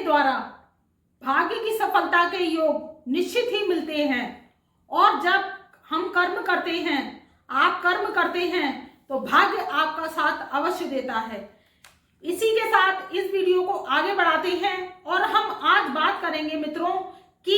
के द्वारा भाग्य की सफलता के योग निश्चित ही मिलते हैं। और जब हम कर्म करते हैं, आप कर्म करते हैं, तो भाग्य आपका साथ अवश्य देता है। इसी के साथ इस वीडियो को आगे बढ़ाते हैं और हम आज बात करेंगे मित्रों कि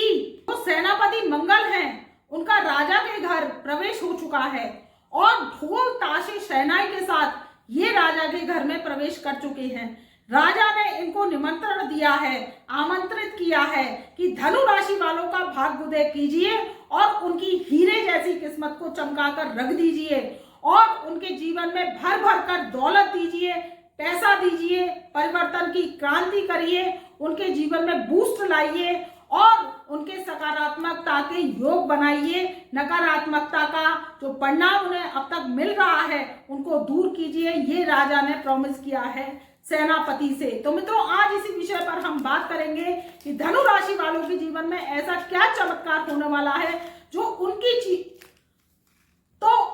जो सेनापति मंगल हैं उनका राजा के घर प्रवेश हो चुका है और ढोल ताशे शहनाई के साथ ये राजा के घर में प्रवेश कर चुके हैं। राजा ने इनको निमंत्रण दिया है, आमंत्रित किया है कि धनु राशि वालों का भाग्योदय कीजिए और उनकी हीरे जैसी किस्मत को चमकाकर रख दीजिए और उनके जीवन में भर भर कर दौलत दीजिए, पैसा दीजिए, परिवर्तन की क्रांति करिए, उनके जीवन में बूस्ट लाइए और उनके सकारात्मकता के योग बनाइए। नकारात्मकता का जो परिणाम उन्हें अब तक मिल रहा है उनको दूर कीजिए, ये राजा ने प्रॉमिस किया है सेनापति से। तो मित्रों, आज इसी विषय पर हम बात करेंगे कि धनु राशि वालों के जीवन में ऐसा क्या चमत्कार होने वाला है जो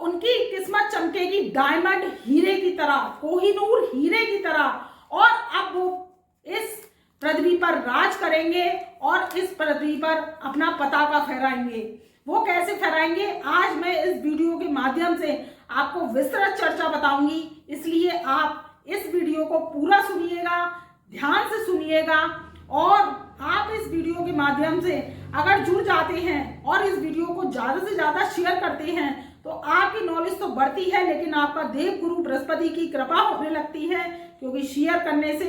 उनकी किस्मत चमकेगी डायमंड हीरे की तरह, कोहिनूर हीरे की तरह। और अब वो इस पृथ्वी पर राज करेंगे और इस पृथ्वी पर अपना पताका फहराएंगे। वो कैसे फहराएंगे, आज मैं इस वीडियो के माध्यम से आपको विस्तृत चर्चा बताऊंगी। इसलिए आप इस वीडियो को पूरा सुनिएगा, ध्यान से सुनिएगा और आप इस वीडियो के माध्यम से अगर जुड़ जाते हैं और इस वीडियो को ज्यादा से ज्यादा शेयर करते हैं तो आपकी नॉलेज तो बढ़ती है, लेकिन आपका देव गुरु बृहस्पति की कृपा होने लगती है, क्योंकि शेयर करने से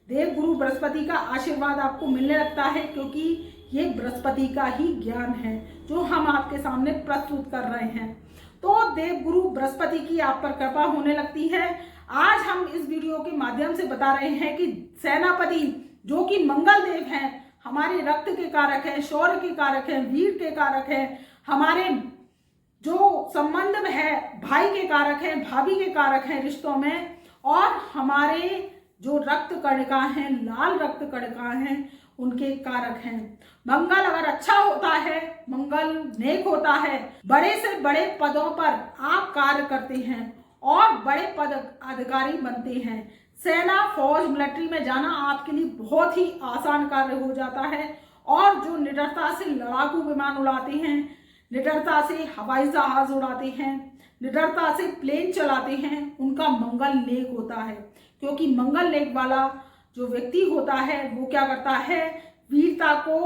देव गुरु बृहस्पति का आशीर्वाद आपको मिलने लगता है, क्योंकि ये बृहस्पति का ही ज्ञान है जो हम आपके सामने प्रस्तुत कर रहे हैं। तो देव गुरु बृहस्पति की आप पर कृपा होने लगती है। आज हम इस वीडियो के माध्यम से बता रहे हैं कि सेनापति जो कि मंगल देव हैं, हमारे रक्त के कारक हैं, शौर्य के कारक हैं, वीर के कारक हैं, हमारे जो संबंध में है भाई के कारक हैं, भाभी के कारक हैं रिश्तों में, और हमारे जो रक्त कणिका हैं, लाल रक्त कणिका हैं, उनके कारक हैं। मंगल अगर अच्छा होता है, मंगल नेक होता है, बड़े से बड़े पदों पर आप कार्य करते हैं और बड़े पद अधिकारी बनते हैं। सेना, फौज, मिलिट्री में जाना आपके लिए बहुत ही आसान कार्य हो जाता है और जो निडरता से लड़ाकू विमान उड़ाते हैं, निडरता से हवाई जहाज उड़ाते हैं, निडरता से प्लेन चलाते हैं, उनका मंगल नेक होता है। क्योंकि मंगल नेक वाला जो व्यक्ति होता है वो क्या करता है, वीरता को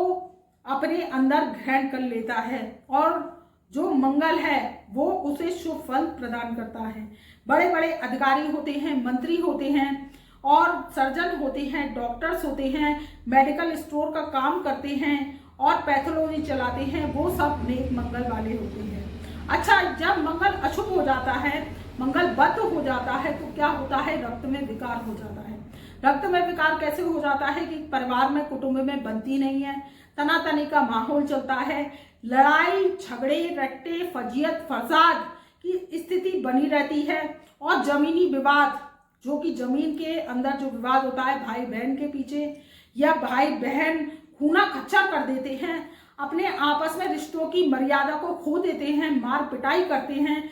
अपने अंदर ग्रहण कर लेता है और जो मंगल है वो उसे शुभ फल प्रदान करता है। बड़े बड़े अधिकारी होते हैं, मंत्री होते हैं और सर्जन होते हैं, डॉक्टर्स होते हैं, मेडिकल स्टोर का काम करते हैं और पैथोलॉजी चलाते हैं, वो सब नेक मंगल वाले होते हैं। अच्छा, जब मंगल अशुभ हो जाता है, मंगल बद हो जाता है, तो क्या होता है, रक्त में विकार हो जाता है। रक्त में विकार कैसे हो जाता है कि परिवार में, कुटुंब में बनती नहीं है, तनातनी का माहौल चलता है, लड़ाई झगड़े, रट्टे, फजीयत, फसाद की स्थिति बनी रहती है और जमीनी विवाद, जो कि जमीन के अंदर जो विवाद होता है भाई बहन के पीछे, या भाई बहन खूना खच्चर कर देते हैं, अपने आपस में रिश्तों की मर्यादा को खो देते हैं, मार पिटाई करते हैं,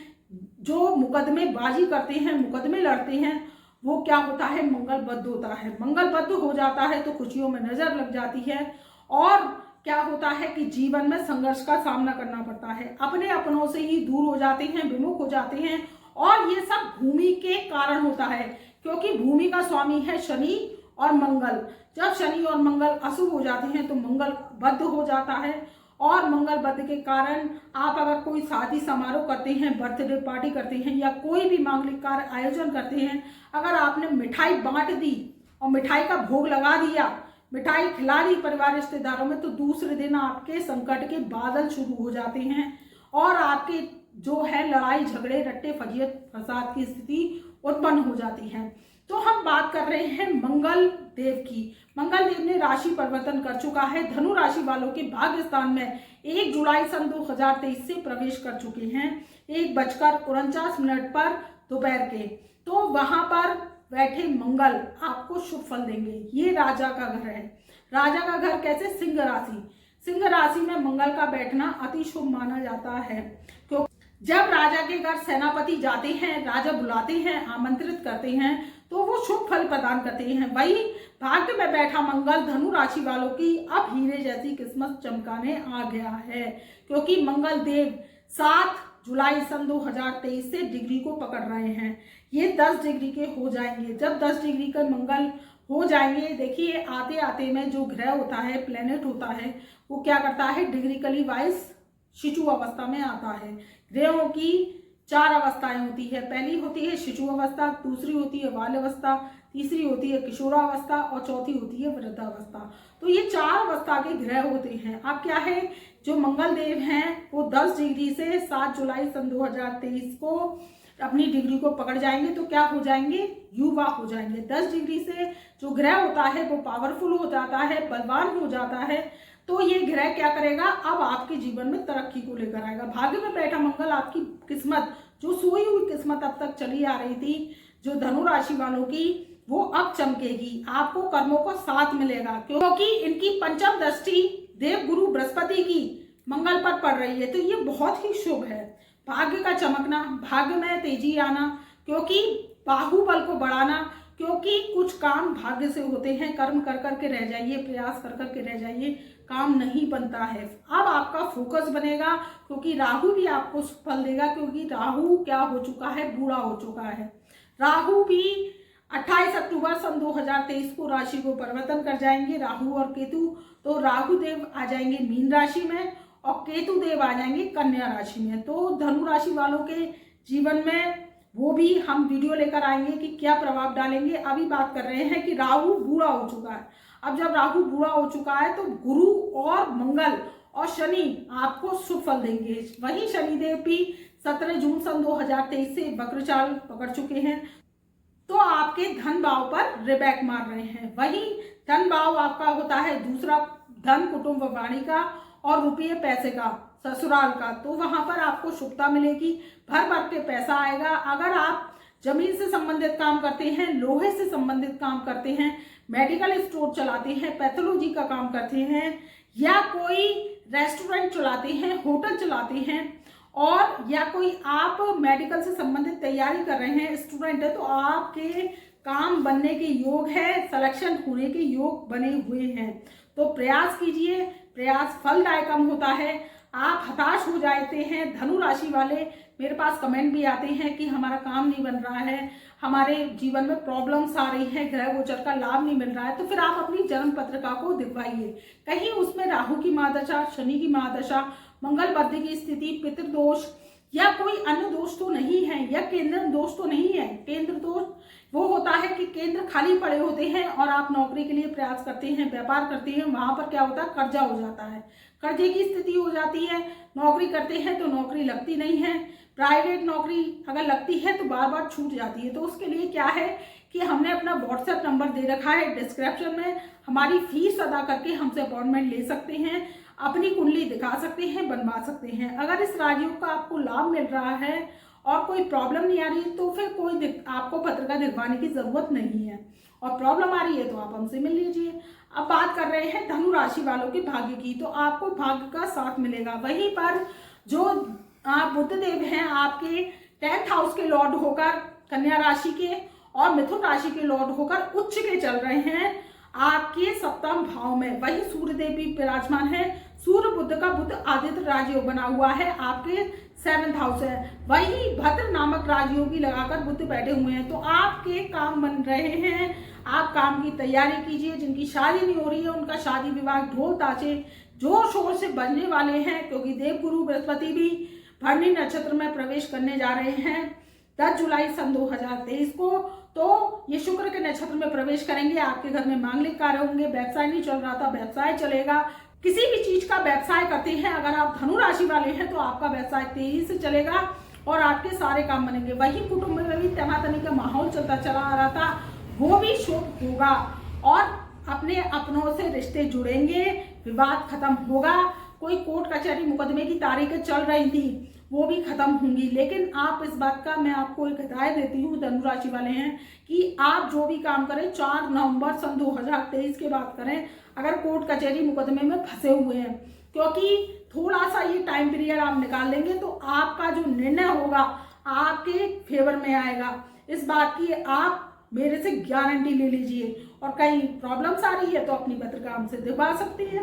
जो मुकदमेबाजी करते हैं, मुकदमे लड़ते हैं, वो क्या होता है, मंगलबद्ध होता है। मंगलबद्ध हो जाता है तो खुशियों में नजर लग जाती है और क्या होता है कि जीवन में संघर्ष का सामना करना पड़ता है, अपने अपनों से ही दूर हो जाते हैं, विमुख हो जाते हैं। और ये सब भूमि के कारण होता है, क्योंकि भूमि का स्वामी है शनि और मंगल। जब शनि और मंगल अशुभ हो जाते हैं तो मंगल बद्ध हो जाता है और मंगल बद्ध के कारण आप अगर कोई शादी समारोह करते हैं, बर्थडे पार्टी करते हैं या कोई भी मांगलिक कार्य आयोजन करते हैं, अगर आपने मिठाई बांट दी और मिठाई का भोग लगा दिया, मिठाई खिला दी परिवार रिश्तेदारों में, तो दूसरे दिन आपके संकट के बादल शुरू हो जाते हैं और आपके जो है लड़ाई झगड़े, रट्टे, फजीयत, फसाद की स्थिति उत्पन्न हो जाती है। तो हम बात कर रहे हैं मंगल देव की। मंगल देव ने राशि परिवर्तन कर चुका है, धनु राशि वालों के भाग्य स्थान में 1 जुलाई सन 2023 से प्रवेश कर चुके हैं 1:49 पर दोपहर के। तो वहां पर बैठे मंगल आपको शुभ फल देंगे। ये राजा का घर है। राजा का घर कैसे, सिंह राशि। सिंह राशि में मंगल का बैठना अति शुभ माना जाता है। क्योंकि जब राजा के घर सेनापति जाते हैं, राजा बुलाते हैं, आमंत्रित करते हैं, तो वो शुभ फल प्रदान करते हैं। वही भाग्य में बैठा मंगल धनु राशि वालों की अब हीरे जैसी किस्मत चमकाने आ गया है, क्योंकि मंगल देव 7 जुलाई सन 2023 से डिग्री को पकड़ रहे हैं। ये 10 डिग्री के हो जाएंगे। जब 10 डिग्री का मंगल हो जाएंगे, देखिए आते आते में जो ग्रह होता है, प्लेनेट होता है, वो क्या करता है, डिग्रिकली वाइज शिशु अवस्था में आता है। ग्रहों की 4 अवस्थाएं होती है। पहली होती है शिशु अवस्था, दूसरी होती है बाल अवस्था, तीसरी होती है किशोरावस्था और चौथी होती है वृद्धावस्था। तो ये 4 अवस्था के ग्रह होते हैं। अब क्या है, जो मंगल देव हैं वो 10 डिग्री से 7 जुलाई सन 2023 को अपनी डिग्री को पकड़ जाएंगे। तो क्या हो जाएंगे, युवा हो जाएंगे। 10 डिग्री से जो ग्रह होता है वो पावरफुल हो जाता है, बलवान हो जाता है। तो ये ग्रह क्या करेगा, अब आपके जीवन में तरक्की को लेकर आएगा। भाग्य में बैठा मंगल आपकी किस्मत, जो सोई हुई किस्मत अब तक चली आ रही थी जो धनु राशि वालों की, वो अब चमकेगी। आपको कर्मों का साथ मिलेगा, क्योंकि इनकी पंचम दृष्टि देव गुरु बृहस्पति की मंगल पर पड़ रही है। तो ये बहुत ही शुभ है। भाग्य का चमकना, भाग्य में तेजी आना, क्योंकि बाहुबल को बढ़ाना, क्योंकि कुछ काम भाग्य से होते हैं। कर्म कर कर के रह जाइए, प्रयास कर कर के रह जाइए, काम नहीं बनता है। अब आपका फोकस बनेगा, क्योंकि राहु भी आपको फल देगा, क्योंकि राहु क्या हो चुका है, बूढ़ा हो चुका है। राहु भी 28 अक्टूबर सन 2023 को राशि को परिवर्तन कर जाएंगे, राहु और केतु। तो राहु देव आ जाएंगे मीन राशि में और केतु देव आ जाएंगे कन्या राशि में। तो धनु राशि वालों के जीवन में वो भी हम वीडियो लेकर आएंगे कि क्या प्रभाव डालेंगे। अभी बात कर रहे हैं कि राहु बूढ़ा हो चुका है। अब जब राहु बूढ़ा हो चुका है तो गुरु और मंगल और शनि आपको शुभ फल देंगे। वहीं शनिदेव भी 17 जून सन 2023 से वक्रचाल पकड़ चुके हैं, तो आपके धन भाव पर रिबैक मार रहे हैं। वहीं धन भाव आपका होता है दूसरा, धन कुटुंब वाणी का और रुपये पैसे का, ससुराल का। तो वहां पर आपको शुभता मिलेगी, भर भर के पैसा आएगा। अगर आप जमीन से संबंधित काम करते हैं, लोहे से संबंधित काम करते हैं, मेडिकल स्टोर चलाते हैं, पैथोलॉजी का काम करते हैं, या कोई रेस्टोरेंट चलाते हैं, होटल चलाते हैं, और या कोई आप मेडिकल से संबंधित तैयारी कर रहे हैं, स्टूडेंट है, तो आपके काम बनने के योग है, सिलेक्शन होने के योग बने हुए हैं। तो प्रयास कीजिए, प्रयास फलदायकम होता है। आप हताश हो जाते हैं, धनु राशि वाले मेरे पास कमेंट भी आते हैं कि हमारा काम नहीं बन रहा है, हमारे जीवन में प्रॉब्लम्स आ रही है, ग्रह गोचर का लाभ नहीं मिल रहा है। तो फिर आप अपनी जन्म पत्रिका को दिखवाइए, कहीं उसमें राहु की महादशा, शनि की महादशा, मंगल बुद्धि की स्थिति, पितृदोष या कोई अन्य दोष तो नहीं है, या केंद्र दोष तो नहीं है। केंद्र दोष वो होता है कि केंद्र खाली पड़े होते हैं और आप नौकरी के लिए प्रयास करते हैं, व्यापार करते हैं, वहां पर क्या होता है, कर्जा हो जाता है, कर्जे की स्थिति हो जाती है। नौकरी करते हैं तो नौकरी लगती नहीं है, प्राइवेट नौकरी अगर लगती है तो बार बार छूट जाती है। तो उसके लिए क्या है कि हमने अपना व्हाट्सएप नंबर दे रखा है डिस्क्रिप्शन में, हमारी फीस अदा करके हमसे अपॉइंटमेंट ले सकते हैं, अपनी कुंडली दिखा सकते हैं, बनवा सकते हैं। अगर इस राजयोग का आपको लाभ मिल रहा है और कोई प्रॉब्लम नहीं आ रही तो फिर कोई आपको पत्रिका दिखवाने की जरूरत नहीं है, और प्रॉब्लम आ रही है तो आप हमसे मिल लीजिए। अब बात कर रहे हैं धनु राशि वालों के भाग्य की, तो आपको भाग्य का साथ मिलेगा। वहीं पर जो बुध देव हैं आपके 10th हाउस के लॉर्ड होकर कन्या राशि के और मिथुन राशि के लॉर्ड होकर उच्च के चल रहे हैं आपके 7वें भाव में। वही सूर्य देव भी विराजमान है। सूर्य बुध का बुध आदित्य राजयोग बना हुआ है, आपके 7th हाउस है। वही भद्र नामक राजयोगी लगाकर बुध बैठे हुए हैं। तो आपके काम बन रहे हैं, आप काम की तैयारी कीजिए। जिनकी शादी नहीं हो रही है उनका शादी विवाह ढोल ताशे जोर शोर से बजने वाले हैं, क्योंकि देव गुरु बृहस्पति भी भरणी नक्षत्र में प्रवेश करने जा रहे हैं 10 जुलाई सन 2023 को। तो ये शुक्र के नक्षत्र में प्रवेश करेंगे। आपके घर में मांगलिक कार्य होंगे, व्यवसाय नहीं चल रहा था व्यवसाय चलेगा। किसी भी चीज का व्यवसाय करते हैं, अगर आप धनु राशि वाले हैं तो आपका व्यवसाय तेजी से चलेगा और आपके सारे काम बनेंगे। वही कुटुंब में भी तनातनी का माहौल चलता चला आ रहा था, वो भी शुभ होगा और अपने अपनों से रिश्ते जुड़ेंगे, विवाद खत्म होगा। कोई कोर्ट कचहरी मुकदमे की तारीखें चल रही थी वो भी खत्म होंगी। लेकिन आप इस बात का मैं आपको एक हिदायत देती हूँ, धनु राशि वाले हैं, कि आप जो भी काम करें 4 नवंबर सन 2023 के बाद करें, अगर कोर्ट कचहरी मुकदमे में फंसे हुए हैं, क्योंकि थोड़ा सा ये टाइम पीरियड आप निकाल लेंगे तो आपका जो निर्णय होगा आपके फेवर में आएगा। इस बात की आप मेरे से गारंटी ले लीजिए। और कहीं प्रॉब्लम्स आ रही है तो अपनी पत्रिका हमसे दिखवा सकती है,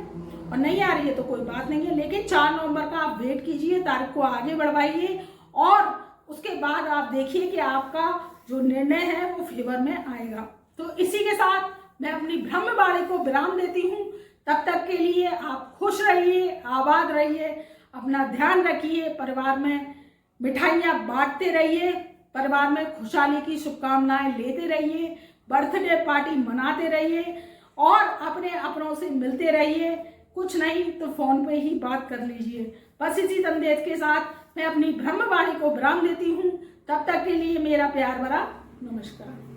और नहीं आ रही है तो कोई बात नहीं है। लेकिन 4 नवंबर का आप वेट कीजिए, तारीख को आगे बढ़वाइए, और उसके बाद आप देखिए कि आपका जो निर्णय है वो फेवर में आएगा। तो इसी के साथ मैं अपनी ब्रह्मवाणी को विराम देती हूँ। तब तक के लिए आप खुश रहिए, आबाद रहिए, अपना ध्यान रखिए, परिवार में मिठाइयाँ बांटते रहिए, परिवार में खुशहाली की शुभकामनाएं लेते रहिए, बर्थडे पार्टी मनाते रहिए, और अपने अपनों से मिलते रहिए। कुछ नहीं तो फोन पे ही बात कर लीजिए। बस इसी संदेश के साथ मैं अपनी ब्रह्मवाणी को विराम देती हूँ। तब तक के लिए मेरा प्यार भरा नमस्कार।